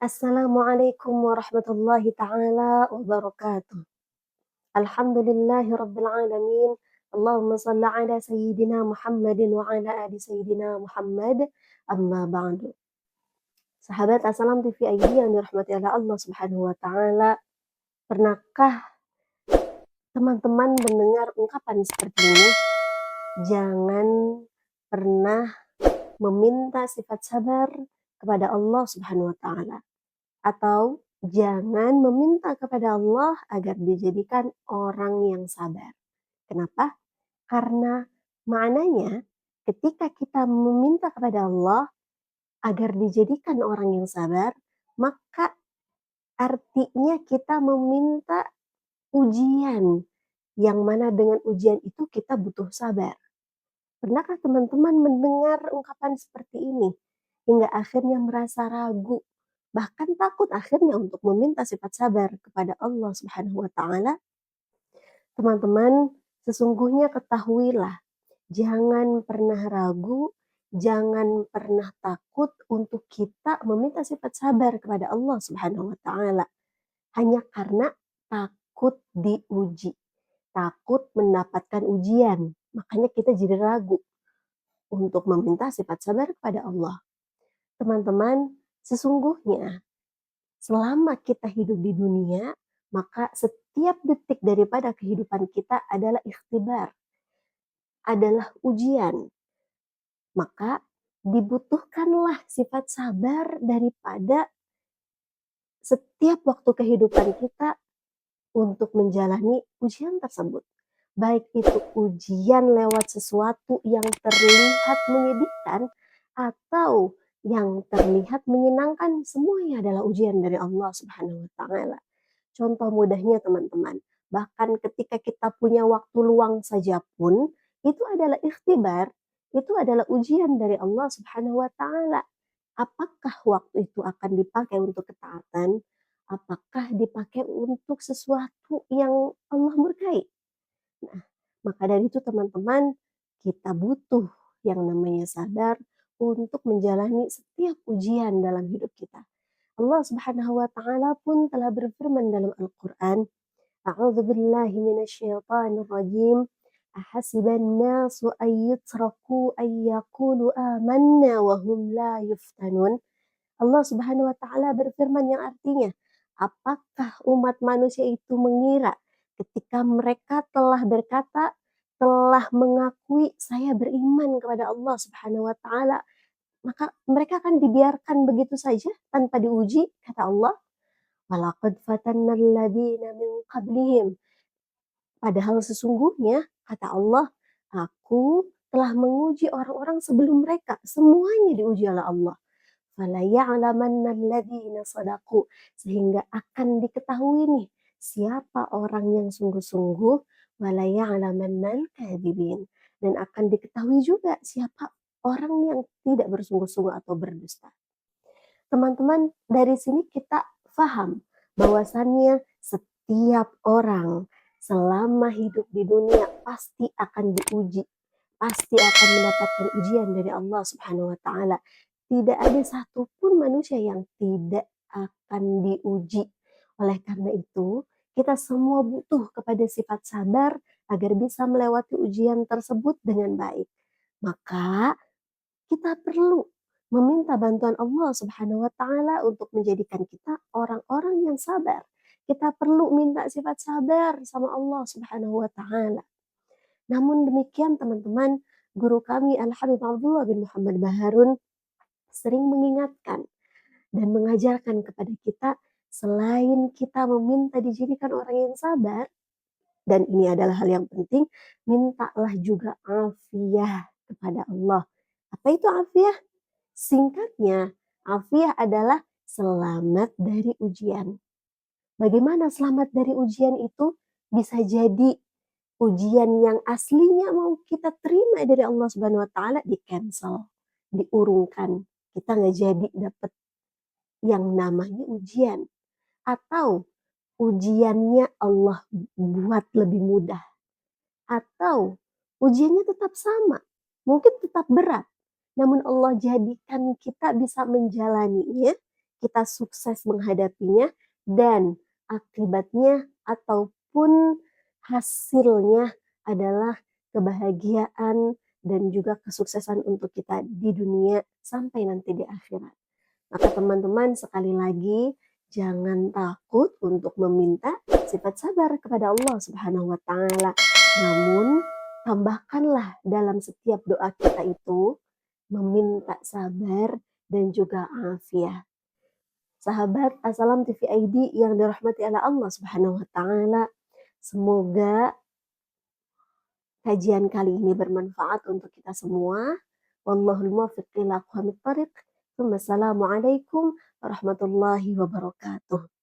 Assalamualaikum warahmatullahi taala wabarakatuh. Alhamdulillahi rabbil alamin. Allahumma salli ala sayyidina Muhammadin wa ala ali sayyidina Muhammad. Amma ba'du. Sahabat Assalam TV ID yang dirahmati oleh Allah Subhanahu wa taala. Pernahkah teman-teman mendengar ungkapan seperti ini? Jangan pernah meminta sifat sabar kepada Allah Subhanahu wa taala. Atau jangan meminta kepada Allah agar dijadikan orang yang sabar. Kenapa? Karena maknanya ketika kita meminta kepada Allah agar dijadikan orang yang sabar, maka artinya kita meminta ujian, yang mana dengan ujian itu kita butuh sabar. Pernahkah teman-teman mendengar ungkapan seperti ini? Hingga akhirnya merasa ragu, bahkan takut akhirnya untuk meminta sifat sabar kepada Allah Subhanahu wa taala. Teman-teman, sesungguhnya ketahuilah, jangan pernah ragu, jangan pernah takut untuk kita meminta sifat sabar kepada Allah Subhanahu wa taala. Hanya karena takut diuji, takut mendapatkan ujian. Makanya kita jadi ragu untuk meminta sifat sabar kepada Allah. Teman-teman, sesungguhnya selama kita hidup di dunia, maka setiap detik daripada kehidupan kita adalah ikhtibar, adalah ujian. Maka dibutuhkanlah sifat sabar daripada setiap waktu kehidupan kita untuk menjalani ujian tersebut. Baik itu ujian lewat sesuatu yang terlihat menyedihkan atau yang terlihat menyenangkan, semuanya adalah ujian dari Allah Subhanahu wa taala. Contoh mudahnya teman-teman, bahkan ketika kita punya waktu luang saja pun itu adalah ikhtibar, itu adalah ujian dari Allah Subhanahu wa taala. Apakah waktu itu akan dipakai untuk ketaatan? Apakah dipakai untuk sesuatu yang Allah murkai? Nah, maka dari itu teman-teman, kita butuh yang namanya sabar untuk menjalani setiap ujian dalam hidup kita. Allah Subhanahu wa taala pun telah berfirman dalam Al-Qur'an, A'udzu billahi minasyaitonir rajim. Ahasiban nasu ay yutraku ay yaqulu amanna wa hum la yuftanun. Allah Subhanahu wa taala berfirman yang artinya, apakah umat manusia itu mengira ketika mereka telah berkata, telah mengakui saya beriman kepada Allah Subhanahu wa taala, maka mereka akan dibiarkan begitu saja tanpa diuji, kata Allah. Walaqad fatanna alladziina min qablihim. Padahal sesungguhnya, kata Allah, aku telah menguji orang-orang sebelum mereka. Semuanya diuji oleh Allah. Falaya'lamanna alladziina shadaqu. Sehingga akan diketahui nih, siapa orang yang sungguh-sungguh. Walaya'lamannal kadhibin. Dan akan diketahui juga siapa orang yang tidak bersungguh-sungguh atau berdusta. Teman-teman, dari sini kita paham bahwasannya setiap orang selama hidup di dunia pasti akan diuji, pasti akan mendapatkan ujian dari Allah Subhanahu wa taala. Tidak ada satupun manusia yang tidak akan diuji. Oleh karena itu, kita semua butuh kepada sifat sabar agar bisa melewati ujian tersebut dengan baik. Maka kita perlu meminta bantuan Allah Subhanahu wa taala untuk menjadikan kita orang-orang yang sabar. Kita perlu minta sifat sabar sama Allah Subhanahu wa taala. Namun demikian teman-teman, guru kami Al-Habib Abdullah bin Muhammad Baharun sering mengingatkan dan mengajarkan kepada kita, selain kita meminta dijadikan orang yang sabar, dan ini adalah hal yang penting, mintalah juga afiah kepada Allah. Apa itu afiah? Singkatnya, afiah adalah selamat dari ujian. Bagaimana selamat dari ujian itu? Bisa jadi ujian yang aslinya mau kita terima dari Allah Subhanahu wa taala di cancel, diurungkan. Kita nggak jadi dapat yang namanya ujian. Atau ujiannya Allah buat lebih mudah. Atau ujiannya tetap sama, mungkin tetap berat. Namun Allah jadikan kita bisa menjalaninya, kita sukses menghadapinya dan akibatnya ataupun hasilnya adalah kebahagiaan dan juga kesuksesan untuk kita di dunia sampai nanti di akhirat. Maka teman-teman sekali lagi jangan takut untuk meminta sifat sabar kepada Allah Subhanahu wa taala. Namun tambahkanlah dalam setiap doa kita itu meminta sabar dan juga afiat. Sahabat Assalam TV ID yang dirahmati oleh Allah Subhanahu wa taala, semoga kajian kali ini bermanfaat untuk kita semua. Wallahul muwaffiq ila aqwamit thoriq. Wassalamualaikum warahmatullahi wabarakatuh.